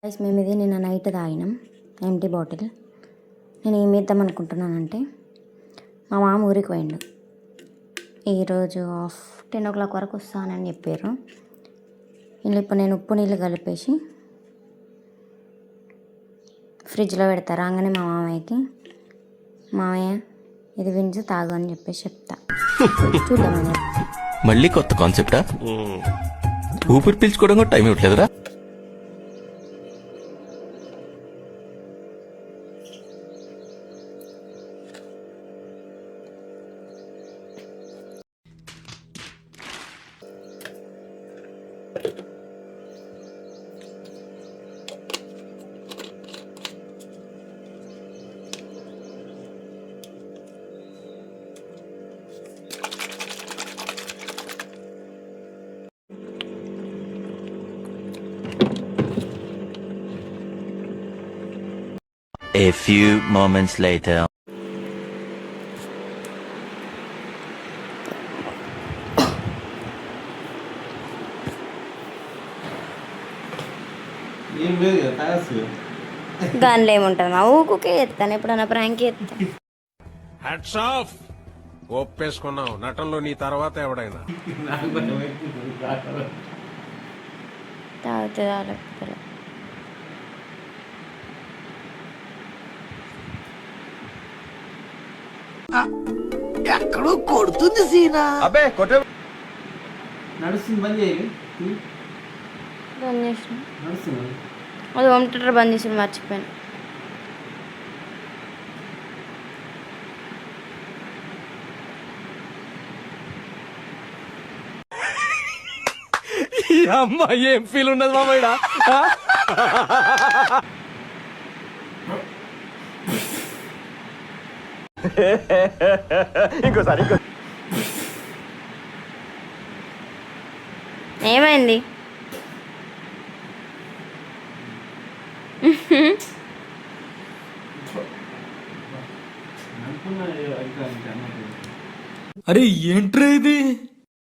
Guys మేము ఇది నిన్న నైట్ తాగినాం ఎంటీ బాటిల్. నేను ఏం చేద్దాం అనుకుంటున్నానంటే మా మామ ఊరికి పోయిండు ఈరోజు 10 o'clock వరకు వస్తానని చెప్పారు. ఇప్పుడు నేను ఉప్పు నీళ్ళు కలిపేసి ఫ్రిడ్జ్లో పెడతా. రాగానే మా మామయ్యకి మామయ్య ఇది వింజు తాగు అని చెప్పేసి చెప్తా. చూద్దాం మళ్ళీ కొత్త కాన్సెప్టా? ఊపిరి పీల్చుకోవడం కూడా time ఇవ్వట్లేదురా. A few moments later. దానిలో ఏముంటుంది మా ఊకే ఎత్తాను, ఎప్పుడన్నా ప్రాంక్ ఎత్తాను. హ్యాట్స్ ఆఫ్, ఒప్పేసుకున్నావు. నటనలో నీ తర్వాత ఎవడైనా తాగుతుంది లేకపోతే ఎక్కడో కొడుతుంది సీనా. అబ్బే కొట్టే నడుస్తుంది, బంద్ చేయాలి. బంద్ చేసిన నడుస్తుంది. అది హోమ్ థియేటర్ బంద్ చేసి మర్చిపోయాను. అమ్మా ఏం ఫీల్ ఉన్నది మామయ్య. ఇంకోసారి ఏమైంది? అరే ఏంట్రా ఇది?